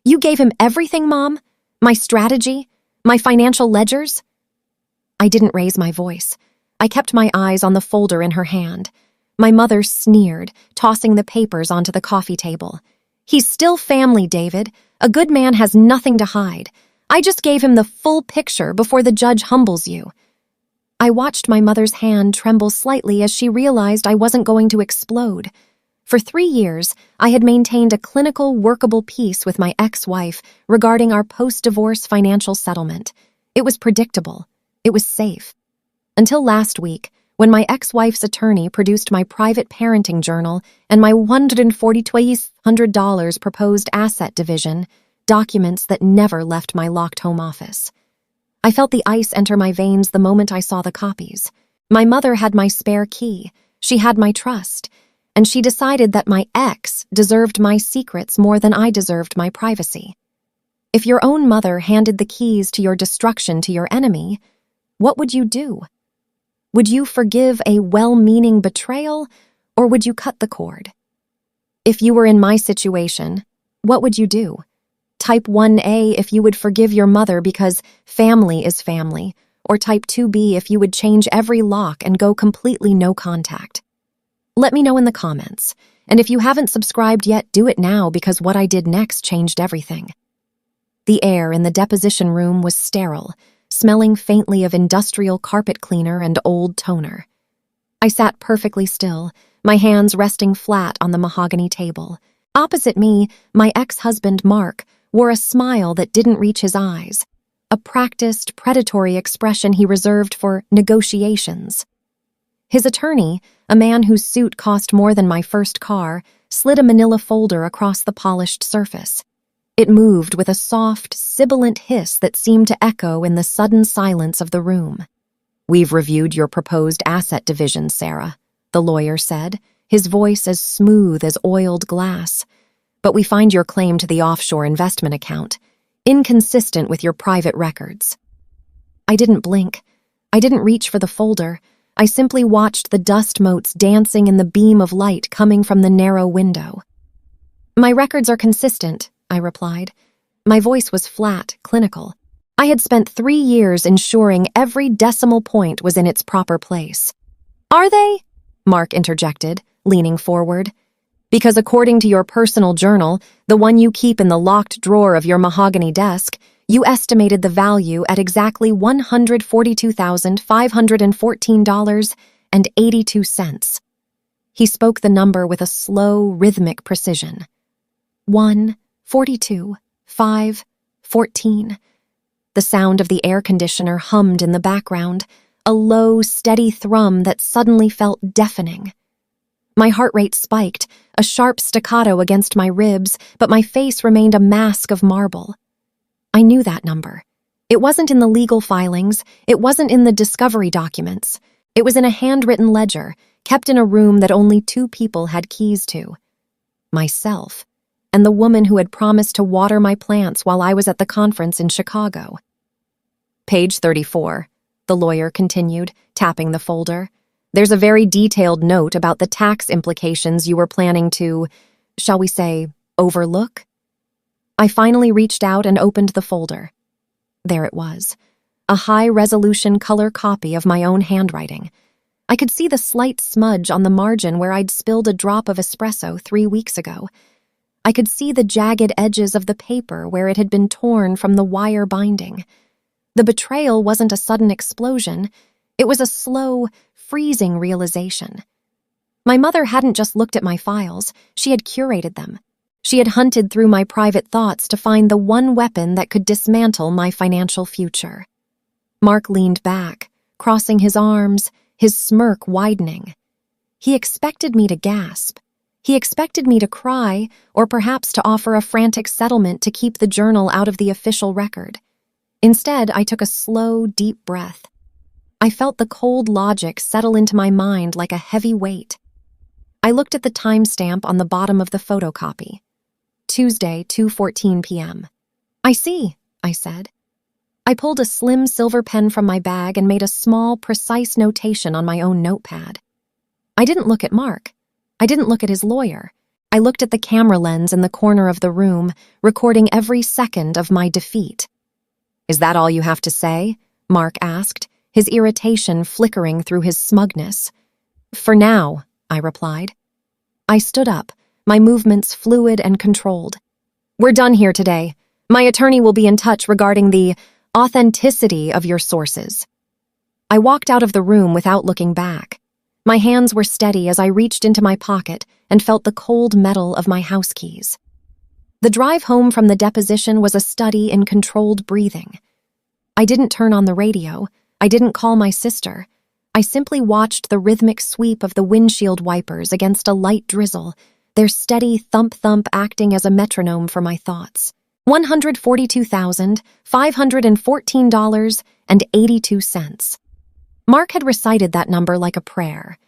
You gave him everything, Mom? My strategy? My financial ledgers? I didn't raise my voice. I kept my eyes on the folder in her hand. My mother sneered, tossing the papers onto the coffee table. He's still family, David. A good man has nothing to hide. I just gave him the full picture before the judge humbles you. I watched my mother's hand tremble slightly as she realized I wasn't going to explode. For 3 years, I had maintained a clinical, workable peace with my ex-wife regarding our post-divorce financial settlement. It was predictable. It was safe. Until last week, when my ex-wife's attorney produced my private parenting journal and my $140,000 proposed asset division, documents that never left my locked home office. I felt the ice enter my veins the moment I saw the copies. My mother had my spare key. She had my trust. And she decided that my ex deserved my secrets more than I deserved my privacy. If your own mother handed the keys to your destruction to your enemy, what would you do? Would you forgive a well-meaning betrayal, or would you cut the cord? If you were in my situation, what would you do? Type 1A if you would forgive your mother because family is family, or type 2B if you would change every lock and go completely no contact. Let me know in the comments, and if you haven't subscribed yet, do it now because what I did next changed everything. The air in the deposition room was sterile, smelling faintly of industrial carpet cleaner and old toner. I sat perfectly still, my hands resting flat on the mahogany table. Opposite me, my ex-husband, Mark, wore a smile that didn't reach his eyes, a practiced, predatory expression he reserved for negotiations. His attorney, a man whose suit cost more than my first car, slid a manila folder across the polished surface. It moved with a soft, sibilant hiss that seemed to echo in the sudden silence of the room. "We've reviewed your proposed asset division, Sarah," the lawyer said, his voice as smooth as oiled glass. "But we find your claim to the offshore investment account inconsistent with your private records." I didn't blink. I didn't reach for the folder. I simply watched the dust motes dancing in the beam of light coming from the narrow window. "My records are consistent," I replied. My voice was flat, clinical. I had spent 3 years ensuring every decimal point was in its proper place. "Are they?" Mark interjected, leaning forward. "Because according to your personal journal, the one you keep in the locked drawer of your mahogany desk, you estimated the value at exactly $142,514.82. He spoke the number with a slow, rhythmic precision. 1, 42, 5, 14. The sound of the air conditioner hummed in the background, a low, steady thrum that suddenly felt deafening. My heart rate spiked, a sharp staccato against my ribs, but my face remained a mask of marble. I knew that number. It wasn't in the legal filings, it wasn't in the discovery documents. It was in a handwritten ledger, kept in a room that only 2 people had keys to. Myself, and the woman who had promised to water my plants while I was at the conference in Chicago. "Page 34, the lawyer continued, tapping the folder. "There's a very detailed note about the tax implications you were planning to, shall we say, overlook?" I finally reached out and opened the folder. There it was, a high-resolution color copy of my own handwriting. I could see the slight smudge on the margin where I'd spilled a drop of espresso 3 weeks ago. I could see the jagged edges of the paper where it had been torn from the wire binding. The betrayal wasn't a sudden explosion. It was a slow, freezing realization. My mother hadn't just looked at my files, she had curated them. She had hunted through my private thoughts to find the one weapon that could dismantle my financial future. Mark leaned back, crossing his arms, his smirk widening. He expected me to gasp. He expected me to cry, or perhaps to offer a frantic settlement to keep the journal out of the official record. Instead, I took a slow, deep breath. I felt the cold logic settle into my mind like a heavy weight. I looked at the timestamp on the bottom of the photocopy. Tuesday, 2:14 p.m. "I see," I said. I pulled a slim silver pen from my bag and made a small, precise notation on my own notepad. I didn't look at Mark. I didn't look at his lawyer. I looked at the camera lens in the corner of the room, recording every second of my defeat. "Is that all you have to say?" Mark asked, his irritation flickering through his smugness. "For now," I replied. I stood up, my movements fluid and controlled. "We're done here today. My attorney will be in touch regarding the authenticity of your sources." I walked out of the room without looking back. My hands were steady as I reached into my pocket and felt the cold metal of my house keys. The drive home from the deposition was a study in controlled breathing. I didn't turn on the radio. I didn't call my sister. I simply watched the rhythmic sweep of the windshield wipers against a light drizzle, their steady thump-thump acting as a metronome for my thoughts. $142,514.82. Mark had recited that number like a prayer.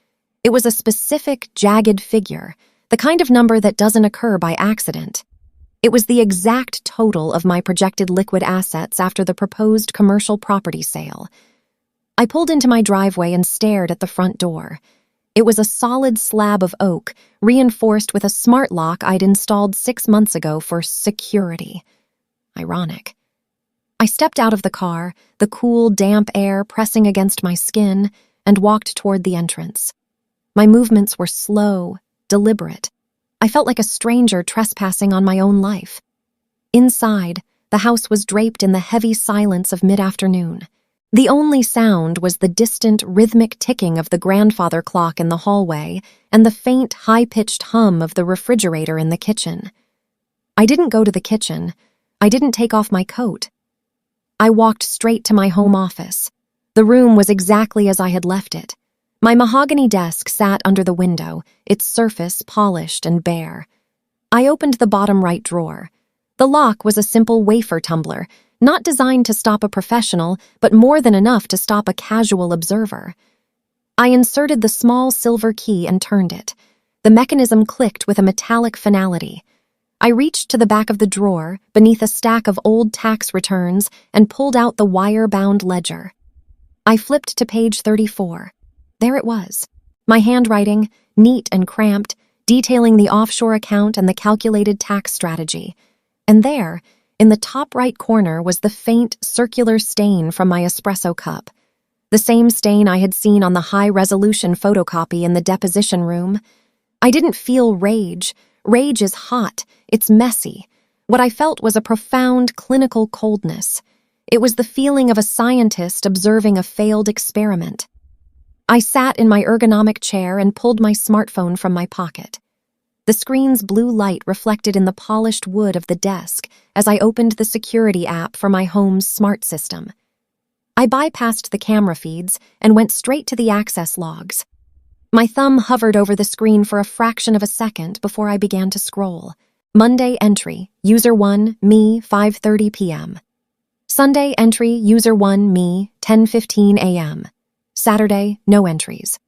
It was a specific, jagged figure, the kind of number that doesn't occur by accident. It was the exact total of my projected liquid assets after the proposed commercial property sale. I pulled into my driveway and stared at the front door. It was a solid slab of oak, reinforced with a smart lock I'd installed 6 months ago for security. Ironic. I stepped out of the car, the cool, damp air pressing against my skin, and walked toward the entrance. My movements were slow, deliberate. I felt like a stranger trespassing on my own life. Inside, the house was draped in the heavy silence of mid-afternoon. The only sound was the distant, rhythmic ticking of the grandfather clock in the hallway and the faint, high-pitched hum of the refrigerator in the kitchen. I didn't go to the kitchen. I didn't take off my coat. I walked straight to my home office. The room was exactly as I had left it. My mahogany desk sat under the window, its surface polished and bare. I opened the bottom right drawer. The lock was a simple wafer tumbler, not designed to stop a professional, but more than enough to stop a casual observer. I inserted the small silver key and turned it. The mechanism clicked with a metallic finality. I reached to the back of the drawer, beneath a stack of old tax returns, and pulled out the wire-bound ledger. I flipped to page 34. There it was. My handwriting, neat and cramped, detailing the offshore account and the calculated tax strategy. And there, in the top right corner, was the faint, circular stain from my espresso cup. The same stain I had seen on the high-resolution photocopy in the deposition room. I didn't feel rage. Rage is hot. It's messy. What I felt was a profound clinical coldness. It was the feeling of a scientist observing a failed experiment. I sat in my ergonomic chair and pulled my smartphone from my pocket. The screen's blue light reflected in the polished wood of the desk as I opened the security app for my home's smart system. I bypassed the camera feeds and went straight to the access logs. My thumb hovered over the screen for a fraction of a second before I began to scroll. Monday entry, user 1, me, 5:30 p.m. Sunday entry, user 1, me, 10:15 a.m. Saturday, no entries.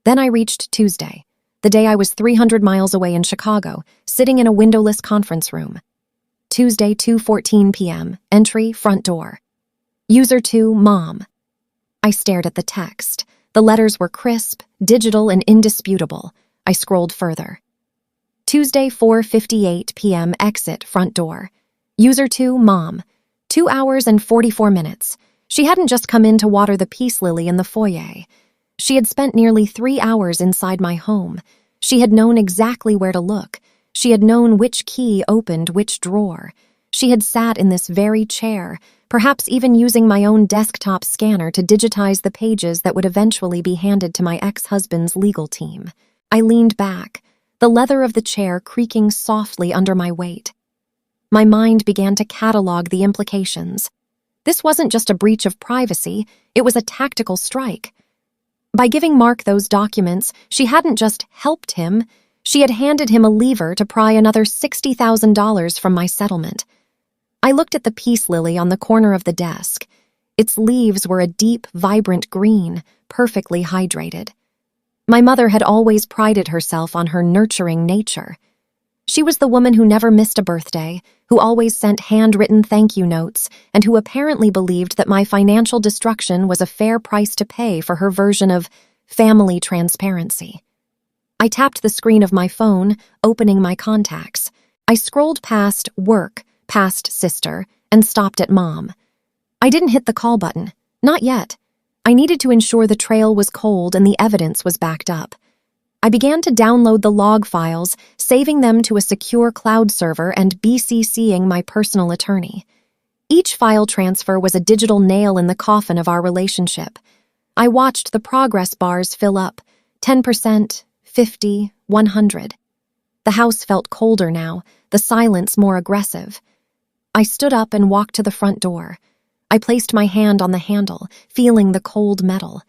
Then I reached Tuesday, the day I was 300 miles away in Chicago, sitting in a windowless conference room. Tuesday, 2:14 p.m., entry, front door. User 2, mom. I stared at the text. The letters were crisp, digital, and indisputable. I scrolled further. Tuesday, 4:58 p.m., exit, front door. User 2, mom. 2 hours and 44 minutes. She hadn't just come in to water the peace lily in the foyer. She had spent nearly 3 hours inside my home. She had known exactly where to look. She had known which key opened which drawer. She had sat in this very chair, perhaps even using my own desktop scanner to digitize the pages that would eventually be handed to my ex-husband's legal team. I leaned back, the leather of the chair creaking softly under my weight. My mind began to catalog the implications. This wasn't just a breach of privacy, it was a tactical strike. By giving Mark those documents, she hadn't just helped him, she had handed him a lever to pry another $60,000 from my settlement. I looked at the peace lily on the corner of the desk. Its leaves were a deep, vibrant green, perfectly hydrated. My mother had always prided herself on her nurturing nature. She was the woman who never missed a birthday, who always sent handwritten thank you notes, and who apparently believed that my financial destruction was a fair price to pay for her version of family transparency. I tapped the screen of my phone, opening my contacts. I scrolled past work, past sister, and stopped at mom. I didn't hit the call button. Not yet. I needed to ensure the trail was cold and the evidence was backed up. I began to download the log files, saving them to a secure cloud server and BCCing my personal attorney. Each file transfer was a digital nail in the coffin of our relationship. I watched the progress bars fill up, 10%, 50, 100. The house felt colder now, the silence more aggressive. I stood up and walked to the front door. I placed my hand on the handle, feeling the cold metal.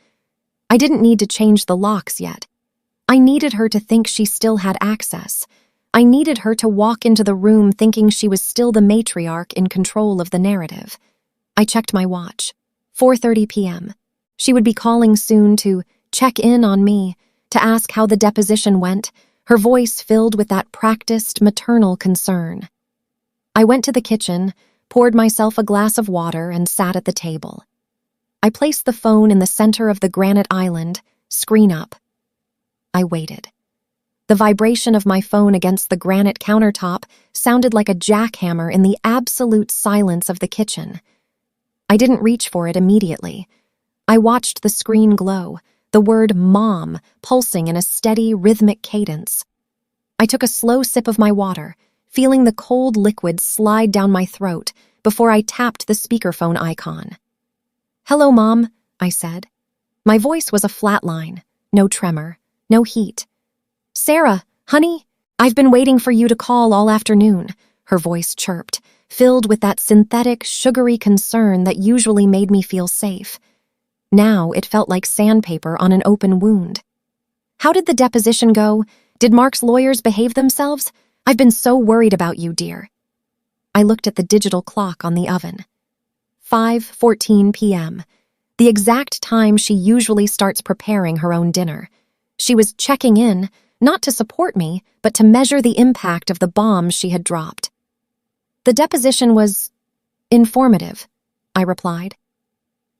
I didn't need to change the locks yet. I needed her to think she still had access. I needed her to walk into the room thinking she was still the matriarch in control of the narrative. I checked my watch. 4:30 p.m. She would be calling soon to check in on me, to ask how the deposition went, her voice filled with that practiced maternal concern. I went to the kitchen, poured myself a glass of water, and sat at the table. I placed the phone in the center of the granite island, screen up. I waited. The vibration of my phone against the granite countertop sounded like a jackhammer in the absolute silence of the kitchen. I didn't reach for it immediately. I watched the screen glow, the word "mom" pulsing in a steady, rhythmic cadence. I took a slow sip of my water, feeling the cold liquid slide down my throat before I tapped the speakerphone icon. "Hello, Mom," I said. My voice was a flat line, no tremor, no heat. "Sarah, honey, I've been waiting for you to call all afternoon," her voice chirped, filled with that synthetic, sugary concern that usually made me feel safe. Now it felt like sandpaper on an open wound. "How did the deposition go? Did Mark's lawyers behave themselves? I've been so worried about you, dear." I looked at the digital clock on the oven. 5:14 p.m., the exact time she usually starts preparing her own dinner. She was checking in, not to support me, but to measure the impact of the bombs she had dropped. "The deposition was informative," I replied.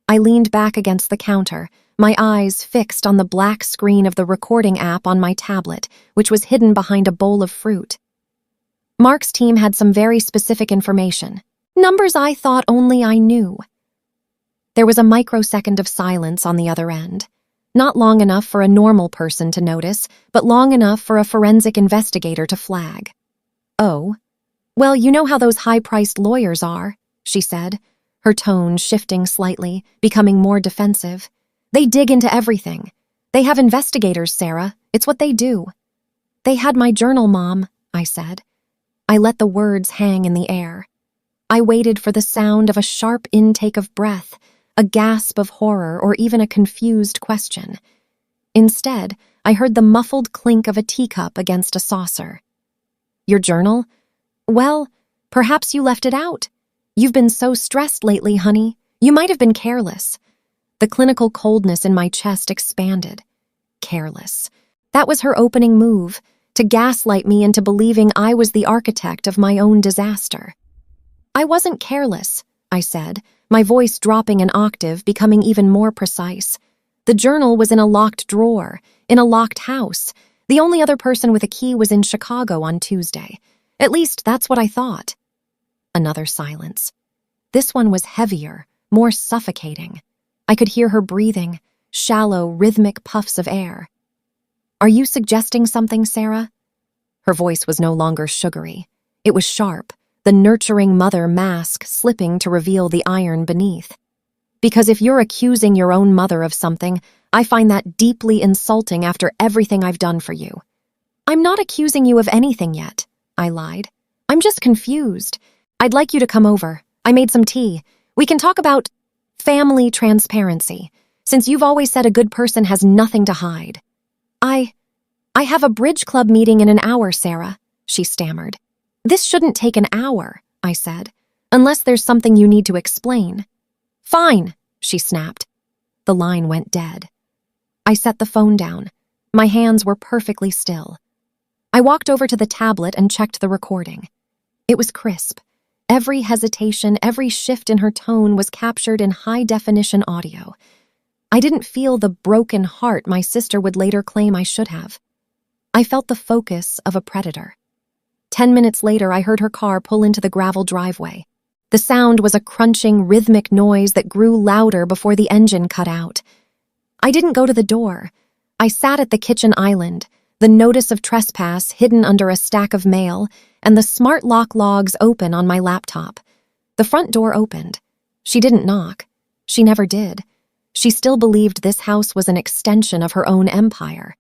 I leaned back against the counter, my eyes fixed on the black screen of the recording app on my tablet, which was hidden behind a bowl of fruit. Mark's team had some very specific information, numbers I thought only I knew. There was a microsecond of silence on the other end. Not long enough for a normal person to notice, but long enough for a forensic investigator to flag. "Oh, well, you know how those high-priced lawyers are," she said, her tone shifting slightly, becoming more defensive. "They dig into everything. They have investigators, Sarah. It's what they do." "They had my journal, Mom," I said. I let the words hang in the air. I waited for the sound of a sharp intake of breath, a gasp of horror, or even a confused question. Instead, I heard the muffled clink of a teacup against a saucer. "Your journal? Well, perhaps you left it out. You've been so stressed lately, honey. You might have been careless." The clinical coldness in my chest expanded. Careless. That was her opening move, to gaslight me into believing I was the architect of my own disaster. "I wasn't careless," I said, my voice dropping an octave, becoming even more precise. "The journal was in a locked drawer, in a locked house. The only other person with a key was in Chicago on Tuesday. At least that's what I thought." Another silence. This one was heavier, more suffocating. I could hear her breathing, shallow, rhythmic puffs of air. "Are you suggesting something, Sarah?" Her voice was no longer sugary. It was sharp, the nurturing mother mask slipping to reveal the iron beneath. "Because if you're accusing your own mother of something, I find that deeply insulting after everything I've done for you." "I'm not accusing you of anything yet," I lied. "I'm just confused. I'd like you to come over. I made some tea. We can talk about family transparency, since you've always said a good person has nothing to hide." I have a bridge club meeting in an hour, Sarah," she stammered. "This shouldn't take an hour," I said, "unless there's something you need to explain." "Fine," she snapped. The line went dead. I set the phone down. My hands were perfectly still. I walked over to the tablet and checked the recording. It was crisp. Every hesitation, every shift in her tone was captured in high-definition audio. I didn't feel the broken heart my sister would later claim I should have. I felt the focus of a predator. 10 minutes later, I heard her car pull into the gravel driveway. The sound was a crunching, rhythmic noise that grew louder before the engine cut out. I didn't go to the door. I sat at the kitchen island, the notice of trespass hidden under a stack of mail, and the smart lock logs open on my laptop. The front door opened. She didn't knock. She never did. She still believed this house was an extension of her own empire.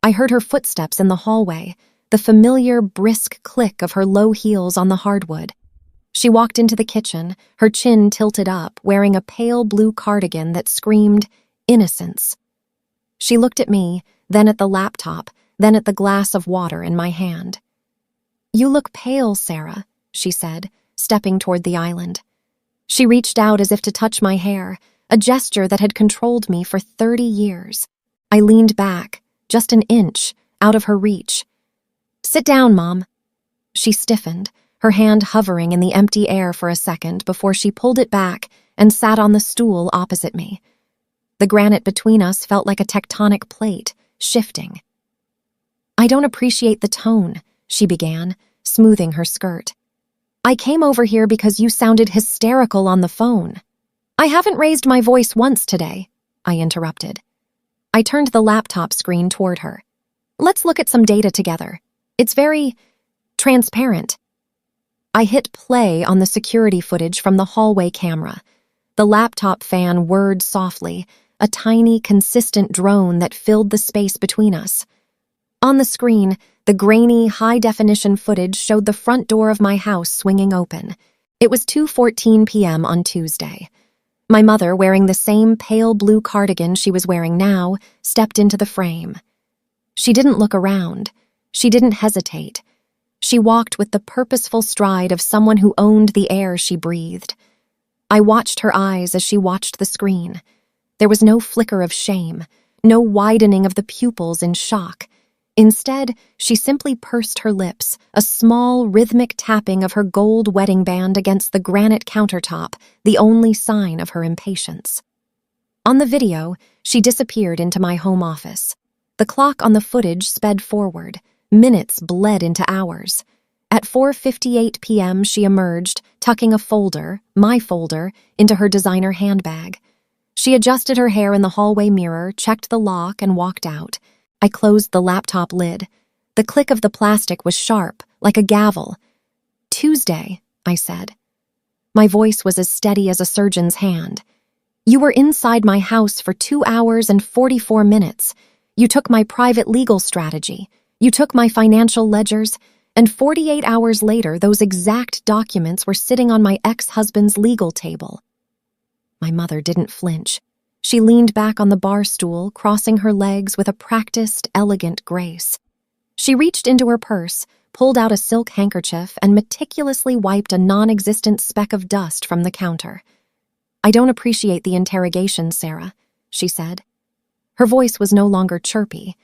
I heard her footsteps in the hallway, the familiar, brisk click of her low heels on the hardwood. She walked into the kitchen, her chin tilted up, wearing a pale blue cardigan that screamed innocence. She looked at me, then at the laptop, then at the glass of water in my hand. "You look pale, Sarah," she said, stepping toward the island. She reached out as if to touch my hair, a gesture that had controlled me for 30 years. I leaned back, just an inch, out of her reach. "Sit down, Mom." She stiffened, her hand hovering in the empty air for a second before she pulled it back and sat on the stool opposite me. The granite between us felt like a tectonic plate, shifting. "I don't appreciate the tone," she began, smoothing her skirt. "I came over here because you sounded hysterical on the phone." "I haven't raised my voice once today," I interrupted. I turned the laptop screen toward her. "Let's look at some data together. It's very transparent." I hit play on the security footage from the hallway camera. The laptop fan whirred softly, a tiny, consistent drone that filled the space between us. On the screen, the grainy, high-definition footage showed the front door of my house swinging open. It was 2:14 p.m. on Tuesday. My mother, wearing the same pale blue cardigan she was wearing now, stepped into the frame. She didn't look around. She didn't hesitate. She walked with the purposeful stride of someone who owned the air she breathed. I watched her eyes as she watched the screen. There was no flicker of shame, no widening of the pupils in shock. Instead, she simply pursed her lips, a small, rhythmic tapping of her gold wedding band against the granite countertop, the only sign of her impatience. On the video, she disappeared into my home office. The clock on the footage sped forward. Minutes bled into hours. At 4:58 p.m., she emerged, tucking a folder, my folder, into her designer handbag. She adjusted her hair in the hallway mirror, checked the lock, and walked out. I closed the laptop lid. The click of the plastic was sharp, like a gavel. "Tuesday," I said. My voice was as steady as a surgeon's hand. "You were inside my house for 2 hours and 44 minutes. You took my private legal strategy. You took my financial ledgers, and 48 hours later, those exact documents were sitting on my ex-husband's legal table." My mother didn't flinch. She leaned back on the bar stool, crossing her legs with a practiced, elegant grace. She reached into her purse, pulled out a silk handkerchief, and meticulously wiped a non-existent speck of dust from the counter. "I don't appreciate the interrogation, Sarah," she said. Her voice was no longer chirpy.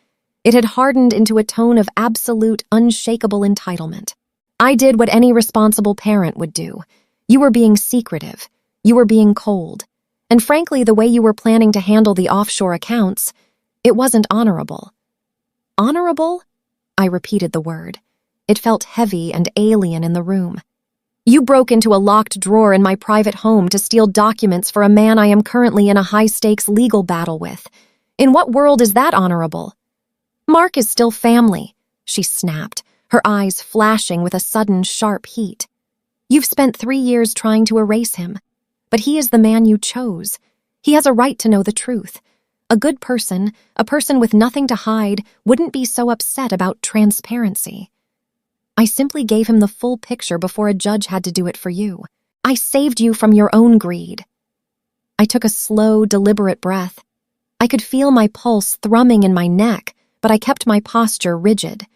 It had hardened into a tone of absolute, unshakable entitlement. "I did what any responsible parent would do. You were being secretive. You were being cold. And frankly, the way you were planning to handle the offshore accounts, it wasn't honorable." "Honorable?" I repeated the word. It felt heavy and alien in the room. "You broke into a locked drawer in my private home to steal documents for a man I am currently in a high-stakes legal battle with. In what world is that honorable?" "Mark is still family," she snapped, her eyes flashing with a sudden, sharp heat. "You've spent 3 years trying to erase him. But he is the man you chose. He has a right to know the truth. A good person, a person with nothing to hide, wouldn't be so upset about transparency. I simply gave him the full picture before a judge had to do it for you. I saved you from your own greed." I took a slow, deliberate breath. I could feel my pulse thrumming in my neck, but I kept my posture rigid.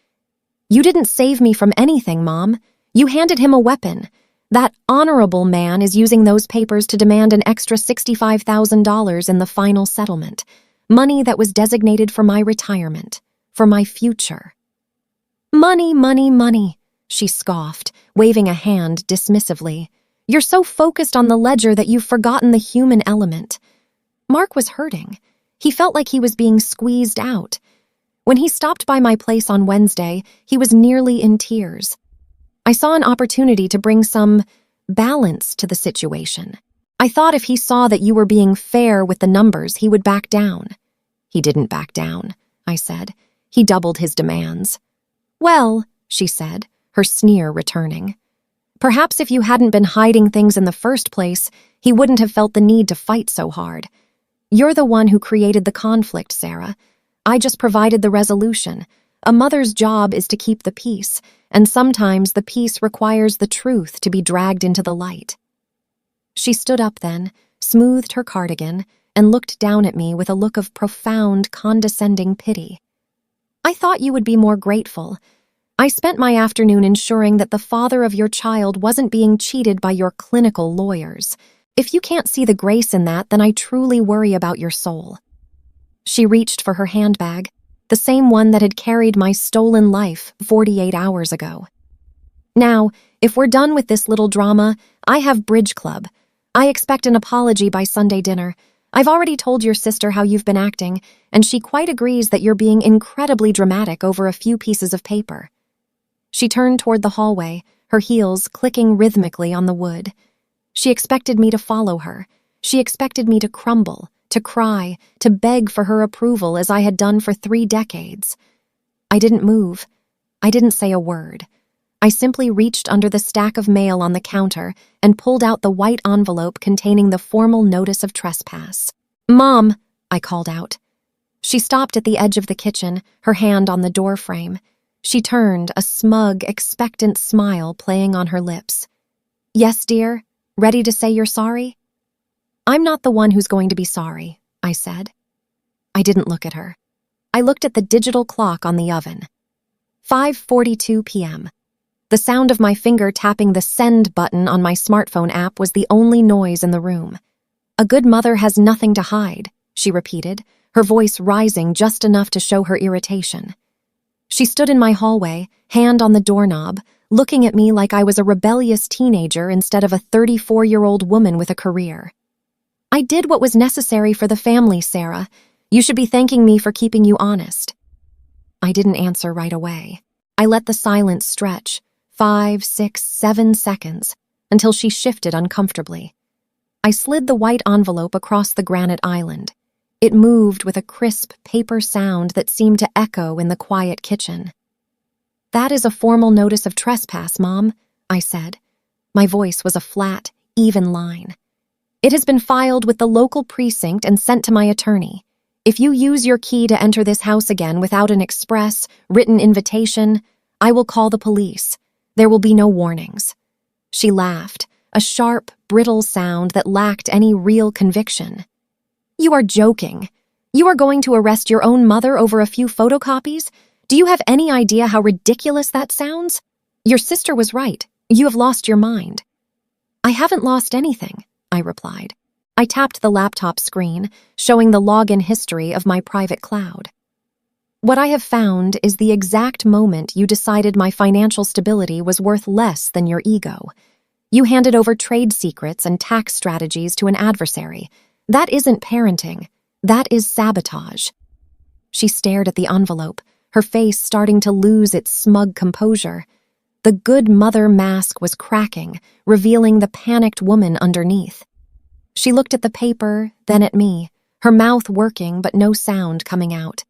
"You didn't save me from anything, Mom. You handed him a weapon. That honorable man is using those papers to demand an extra $65,000 in the final settlement, money that was designated for my retirement, for my future." "Money, money, money," she scoffed, waving a hand dismissively. "You're so focused on the ledger that you've forgotten the human element." Mark was hurting. He felt like he was being squeezed out. When he stopped by my place on Wednesday, he was nearly in tears. I saw an opportunity to bring some balance to the situation. I thought if he saw that you were being fair with the numbers, he would back down. He didn't back down, I said. He doubled his demands. Well, she said, her sneer returning. Perhaps if you hadn't been hiding things in the first place, he wouldn't have felt the need to fight so hard. You're the one who created the conflict, Sarah. I just provided the resolution. A mother's job is to keep the peace, and sometimes the peace requires the truth to be dragged into the light. She stood up then, smoothed her cardigan, and looked down at me with a look of profound, condescending pity. I thought you would be more grateful. I spent my afternoon ensuring that the father of your child wasn't being cheated by your clinical lawyers. If you can't see the grace in that, then I truly worry about your soul. She reached for her handbag, the same one that had carried my stolen life 48 hours ago. Now, if we're done with this little drama, I have bridge club. I expect an apology by Sunday dinner. I've already told your sister how you've been acting, and she quite agrees that you're being incredibly dramatic over a few pieces of paper. She turned toward the hallway, her heels clicking rhythmically on the wood. She expected me to follow her. She expected me to crumble, to cry, to beg for her approval as I had done for 3 decades. I didn't move. I didn't say a word. I simply reached under the stack of mail on the counter and pulled out the white envelope containing the formal notice of trespass. "Mom," I called out. She stopped at the edge of the kitchen, her hand on the door frame. She turned, a smug, expectant smile playing on her lips. "Yes, dear? Ready to say you're sorry?" "I'm not the one who's going to be sorry," I said. I didn't look at her. I looked at the digital clock on the oven. 5:42 p.m. The sound of my finger tapping the send button on my smartphone app was the only noise in the room. "A good mother has nothing to hide," she repeated, her voice rising just enough to show her irritation. She stood in my hallway, hand on the doorknob, looking at me like I was a rebellious teenager instead of a 34-year-old woman with a career. "I did what was necessary for the family, Sarah. You should be thanking me for keeping you honest." I didn't answer right away. I let the silence stretch, 5, 6, 7 seconds, until she shifted uncomfortably. I slid the white envelope across the granite island. It moved with a crisp paper sound that seemed to echo in the quiet kitchen. "That is a formal notice of trespass, Mom," I said. My voice was a flat, even line. "It has been filed with the local precinct and sent to my attorney. If you use your key to enter this house again without an express, written invitation, I will call the police. There will be no warnings." She laughed, a sharp, brittle sound that lacked any real conviction. "You are joking. You are going to arrest your own mother over a few photocopies? Do you have any idea how ridiculous that sounds? Your sister was right. You have lost your mind." "I haven't lost anything," I replied. I tapped the laptop screen, showing the login history of my private cloud. "What I have found is the exact moment you decided my financial stability was worth less than your ego. You handed over trade secrets and tax strategies to an adversary. That isn't parenting. That is sabotage." She stared at the envelope, her face starting to lose its smug composure. The good mother mask was cracking, revealing the panicked woman underneath. She looked at the paper, then at me, her mouth working but no sound coming out.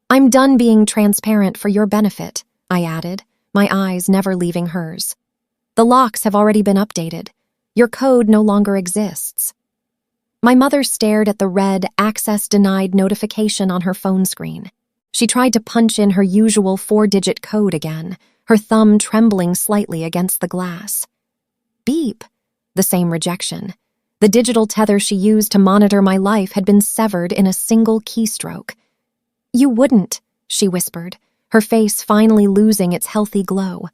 "I'm done being transparent for your benefit," I added, my eyes never leaving hers. "The locks have already been updated. Your code no longer exists." My mother stared at the red access denied notification on her phone screen. She tried to punch in her usual 4-digit code again, her thumb trembling slightly against the glass. Beep. The same rejection. The digital tether she used to monitor my life had been severed in a single keystroke. "You wouldn't," she whispered, her face finally losing its healthy glow.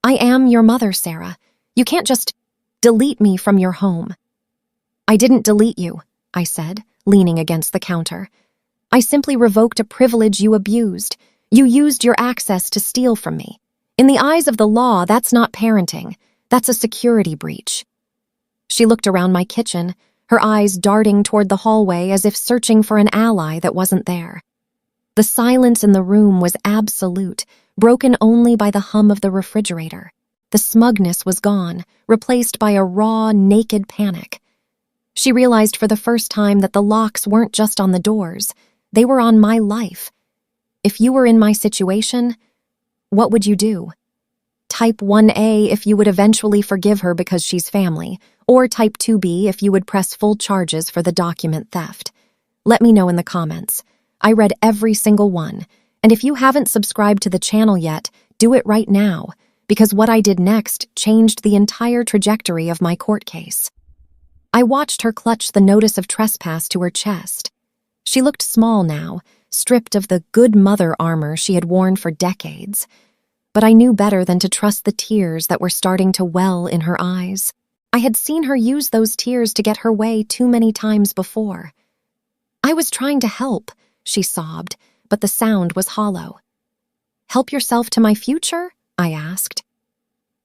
"I am your mother, Sarah. You can't just delete me from your home." "I didn't delete you," I said, leaning against the counter. "I simply revoked a privilege you abused. You used your access to steal from me. In the eyes of the law, that's not parenting. That's a security breach." She looked around my kitchen, her eyes darting toward the hallway as if searching for an ally that wasn't there. The silence in the room was absolute, broken only by the hum of the refrigerator. The smugness was gone, replaced by a raw, naked panic. She realized for the first time that the locks weren't just on the doors, they were on my life. If you were in my situation, what would you do? Type 1A if you would eventually forgive her because she's family, or type 2B if you would press full charges for the document theft. Let me know in the comments. I read every single one, and if you haven't subscribed to the channel yet, do it right now, because what I did next changed the entire trajectory of my court case. I watched her clutch the notice of trespass to her chest. She looked small now, stripped of the good mother armor she had worn for decades, but I knew better than to trust the tears that were starting to well in her eyes. I had seen her use those tears to get her way too many times before. I was trying to help, she sobbed, but the sound was hollow. Help yourself to my future? I asked.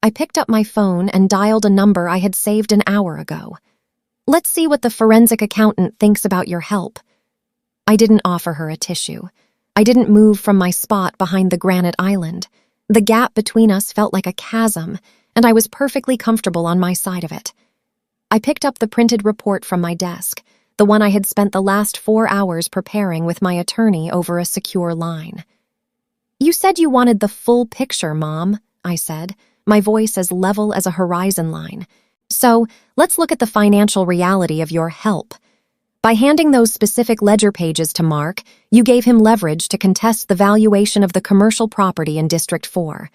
I picked up my phone and dialed a number I had saved an hour ago. Let's see what the forensic accountant thinks about your help. I didn't offer her a tissue. I didn't move from my spot behind the granite island. The gap between us felt like a chasm, and I was perfectly comfortable on my side of it. I picked up the printed report from my desk, the one I had spent the last 4 hours preparing with my attorney over a secure line. You said you wanted the full picture, Mom, I said, my voice as level as a horizon line. So, let's look at the financial reality of your help. By handing those specific ledger pages to Mark, you gave him leverage to contest the valuation of the commercial property in District 4.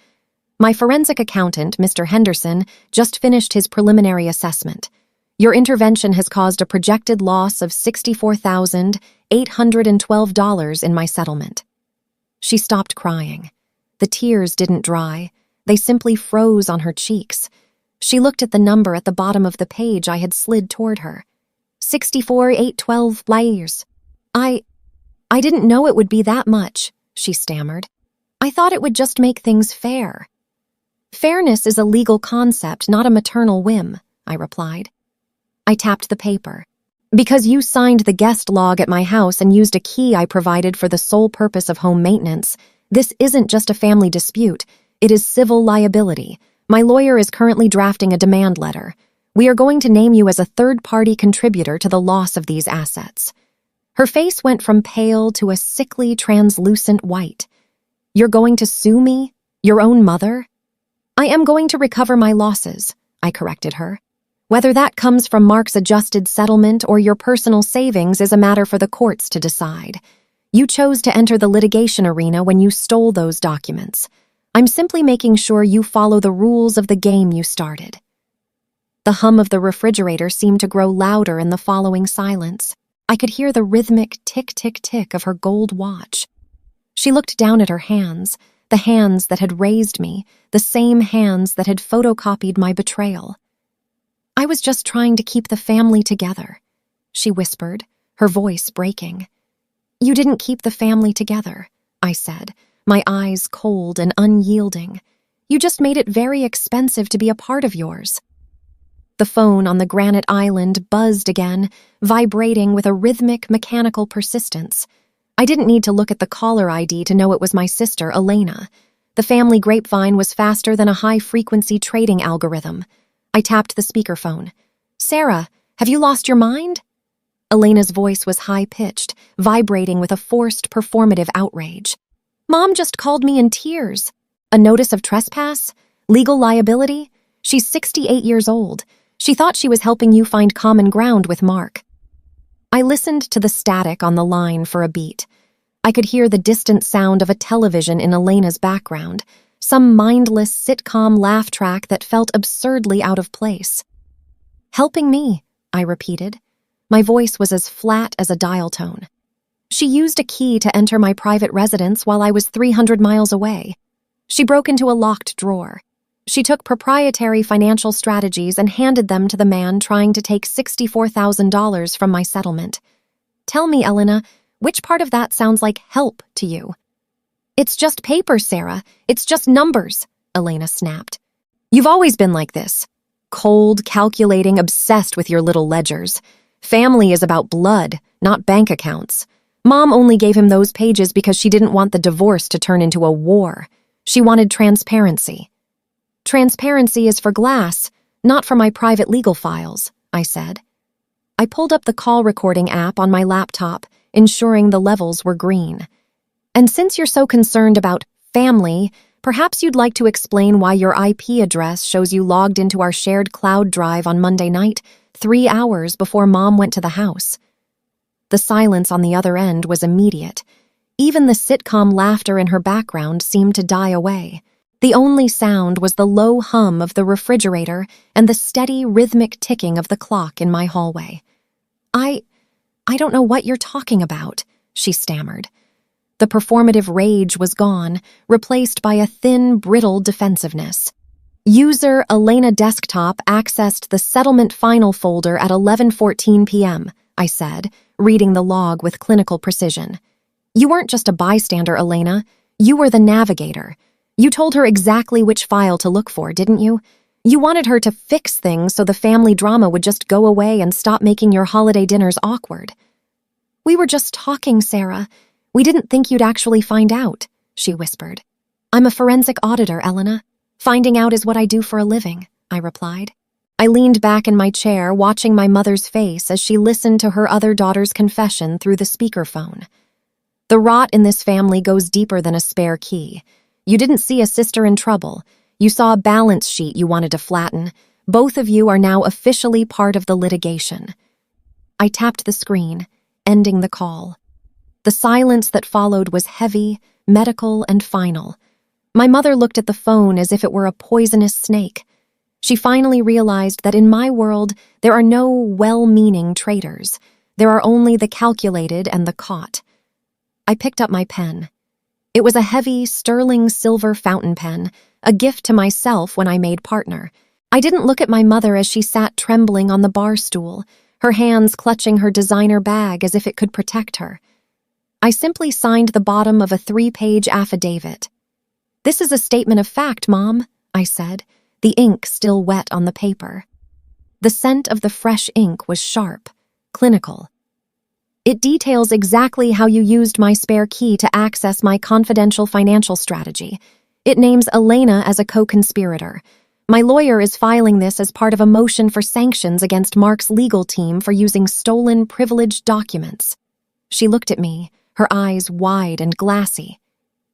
My forensic accountant, Mr. Henderson, just finished his preliminary assessment. Your intervention has caused a projected loss of $64,812 in my settlement. She stopped crying. The tears didn't dry. They simply froze on her cheeks. She looked at the number at the bottom of the page I had slid toward her. 64,812 liars. I didn't know it would be that much, she stammered. I thought it would just make things fair. Fairness is a legal concept, not a maternal whim, I replied. I tapped the paper. Because you signed the guest log at my house and used a key I provided for the sole purpose of home maintenance, this isn't just a family dispute. It is civil liability. My lawyer is currently drafting a demand letter. We are going to name you as a third-party contributor to the loss of these assets. Her face went from pale to a sickly, translucent white. You're going to sue me? Your own mother? I am going to recover my losses, I corrected her. Whether that comes from Mark's adjusted settlement or your personal savings is a matter for the courts to decide. You chose to enter the litigation arena when you stole those documents. I'm simply making sure you follow the rules of the game you started. The hum of the refrigerator seemed to grow louder in the following silence. I could hear the rhythmic tick-tick-tick of her gold watch. She looked down at her hands, the hands that had raised me, the same hands that had photocopied my betrayal. I was just trying to keep the family together, she whispered, her voice breaking. You didn't keep the family together, I said, my eyes cold and unyielding. You just made it very expensive to be a part of yours. The phone on the granite island buzzed again, vibrating with a rhythmic, mechanical persistence. I didn't need to look at the caller ID to know it was my sister, Elena. The family grapevine was faster than a high-frequency trading algorithm. I tapped the speakerphone. Sarah, have you lost your mind? Elena's voice was high-pitched, vibrating with a forced, performative outrage. Mom just called me in tears. A notice of trespass? Legal liability? She's 68 years old. She thought she was helping you find common ground with Mark. I listened to the static on the line for a beat. I could hear the distant sound of a television in Elena's background, some mindless sitcom laugh track that felt absurdly out of place. Helping me, I repeated. My voice was as flat as a dial tone. She used a key to enter my private residence while I was 300 miles away. She broke into a locked drawer. She took proprietary financial strategies and handed them to the man trying to take $64,000 from my settlement. Tell me, Elena, which part of that sounds like help to you? It's just paper, Sarah. It's just numbers, Elena snapped. You've always been like this. Cold, calculating, obsessed with your little ledgers. Family is about blood, not bank accounts. Mom only gave him those pages because she didn't want the divorce to turn into a war. She wanted transparency. Transparency is for Glass, not for my private legal files, I said. I pulled up the call recording app on my laptop, ensuring the levels were green. And since you're so concerned about family, perhaps you'd like to explain why your IP address shows you logged into our shared cloud drive on Monday night, 3 hours before Mom went to the house. The silence on the other end was immediate. Even the sitcom laughter in her background seemed to die away. The only sound was the low hum of the refrigerator and the steady, rhythmic ticking of the clock in my hallway. I don't know what you're talking about, she stammered. The performative rage was gone, replaced by a thin, brittle defensiveness. User Elena Desktop accessed the settlement final folder at 11:14 p.m., I said, reading the log with clinical precision. You weren't just a bystander, Elena. You were the navigator. You told her exactly which file to look for, didn't you? You wanted her to fix things so the family drama would just go away and stop making your holiday dinners awkward. We were just talking, Sarah. We didn't think you'd actually find out, she whispered. I'm a forensic auditor, Elena. Finding out is what I do for a living, I replied. I leaned back in my chair, watching my mother's face as she listened to her other daughter's confession through the speakerphone. The rot in this family goes deeper than a spare key. You didn't see a sister in trouble. You saw a balance sheet you wanted to flatten. Both of you are now officially part of the litigation. I tapped the screen, ending the call. The silence that followed was heavy, medical, and final. My mother looked at the phone as if it were a poisonous snake. She finally realized that in my world, there are no well-meaning traitors. There are only the calculated and the caught. I picked up my pen. It was a heavy, sterling silver fountain pen, a gift to myself when I made partner. I didn't look at my mother as she sat trembling on the bar stool, her hands clutching her designer bag as if it could protect her. I simply signed the bottom of a 3-page affidavit. This is a statement of fact, Mom, I said, the ink still wet on the paper. The scent of the fresh ink was sharp, clinical. It details exactly how you used my spare key to access my confidential financial strategy. It names Elena as a co-conspirator. My lawyer is filing this as part of a motion for sanctions against Mark's legal team for using stolen, privileged documents. She looked at me, her eyes wide and glassy.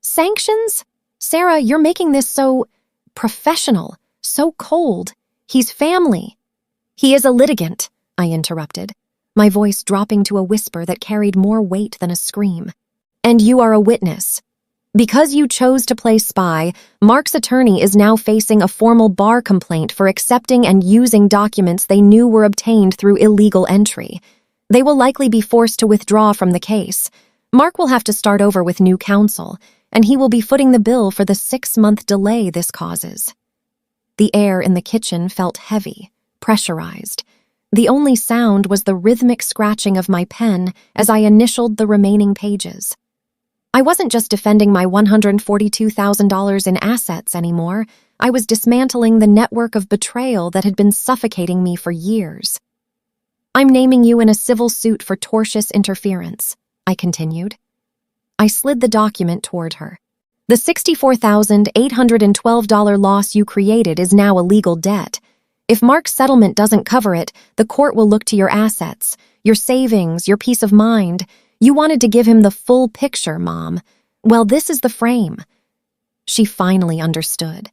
Sanctions? Sarah, you're making this so professional, so cold. He's family. He is a litigant, I interrupted, my voice dropping to a whisper that carried more weight than a scream. And you are a witness. Because you chose to play spy, Mark's attorney is now facing a formal bar complaint for accepting and using documents they knew were obtained through illegal entry. They will likely be forced to withdraw from the case. Mark will have to start over with new counsel, and he will be footing the bill for the 6-month delay this causes. The air in the kitchen felt heavy, pressurized. The only sound was the rhythmic scratching of my pen as I initialed the remaining pages. I wasn't just defending my $142,000 in assets anymore. I was dismantling the network of betrayal that had been suffocating me for years. I'm naming you in a civil suit for tortious interference, I continued. I slid the document toward her. The $64,812 loss you created is now a legal debt. If Mark's settlement doesn't cover it, the court will look to your assets, your savings, your peace of mind. You wanted to give him the full picture, Mom. Well, this is the frame. She finally understood.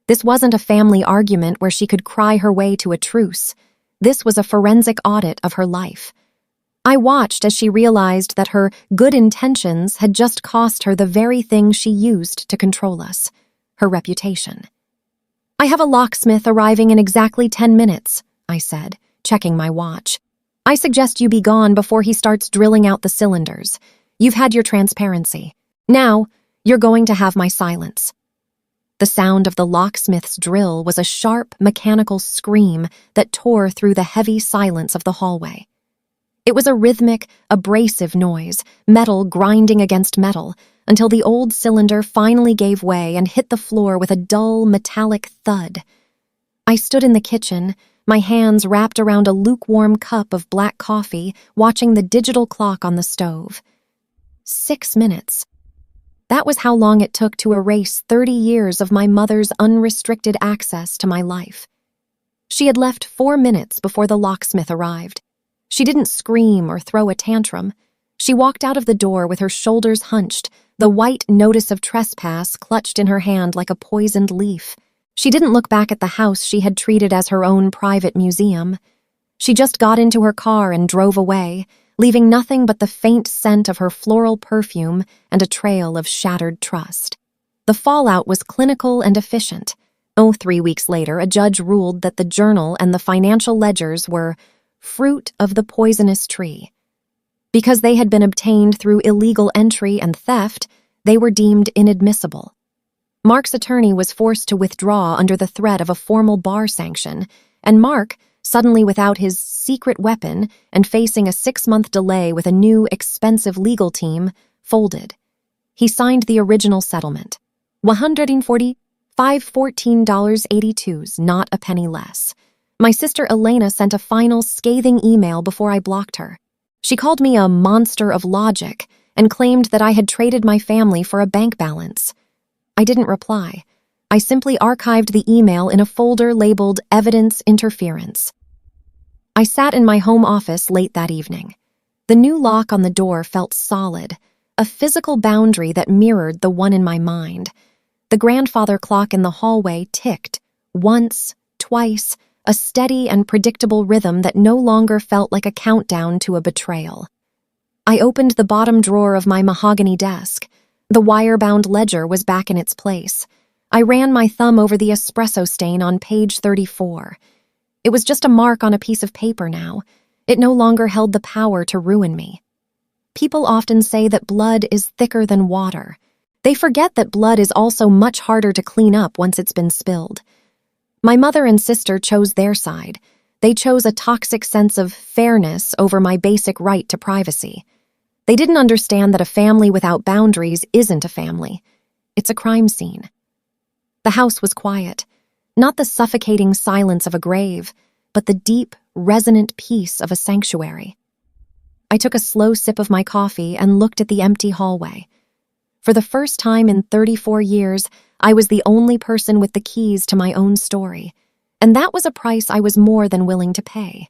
This wasn't a family argument where she could cry her way to a truce. This was a forensic audit of her life. I watched as she realized that her good intentions had just cost her the very thing she used to control us, her reputation. I have a locksmith arriving in exactly 10 minutes, I said, checking my watch. I suggest you be gone before he starts drilling out the cylinders. You've had your transparency. Now, you're going to have my silence. The sound of the locksmith's drill was a sharp, mechanical scream that tore through the heavy silence of the hallway. It was a rhythmic, abrasive noise, metal grinding against metal, until the old cylinder finally gave way and hit the floor with a dull, metallic thud. I stood in the kitchen, my hands wrapped around a lukewarm cup of black coffee, watching the digital clock on the stove. 6 minutes. That was how long it took to erase 30 years of my mother's unrestricted access to my life. She had left 4 minutes before the locksmith arrived. She didn't scream or throw a tantrum. She walked out of the door with her shoulders hunched, the white notice of trespass clutched in her hand like a poisoned leaf. She didn't look back at the house she had treated as her own private museum. She just got into her car and drove away, leaving nothing but the faint scent of her floral perfume and a trail of shattered trust. The fallout was clinical and efficient. 3 weeks later, a judge ruled that the journal and the financial ledgers were fruit of the poisonous tree. Because they had been obtained through illegal entry and theft, they were deemed inadmissible. Mark's attorney was forced to withdraw under the threat of a formal bar sanction, and Mark, suddenly without his secret weapon and facing a 6-month delay with a new, expensive legal team, folded. He signed the original settlement. $114.82, not a penny less. My sister Elena sent a final scathing email before I blocked her. She called me a monster of logic and claimed that I had traded my family for a bank balance. I didn't reply. I simply archived the email in a folder labeled Evidence Interference. I sat in my home office late that evening. The new lock on the door felt solid, a physical boundary that mirrored the one in my mind. The grandfather clock in the hallway ticked, once, twice, a steady and predictable rhythm that no longer felt like a countdown to a betrayal. I opened the bottom drawer of my mahogany desk. The wire-bound ledger was back in its place. I ran my thumb over the espresso stain on page 34. It was just a mark on a piece of paper now. It no longer held the power to ruin me. People often say that blood is thicker than water. They forget that blood is also much harder to clean up once it's been spilled. My mother and sister chose their side. They chose a toxic sense of fairness over my basic right to privacy. They didn't understand that a family without boundaries isn't a family. It's a crime scene. The house was quiet, not the suffocating silence of a grave, but the deep, resonant peace of a sanctuary. I took a slow sip of my coffee and looked at the empty hallway. For the first time in 34 years, I was the only person with the keys to my own story, and that was a price I was more than willing to pay.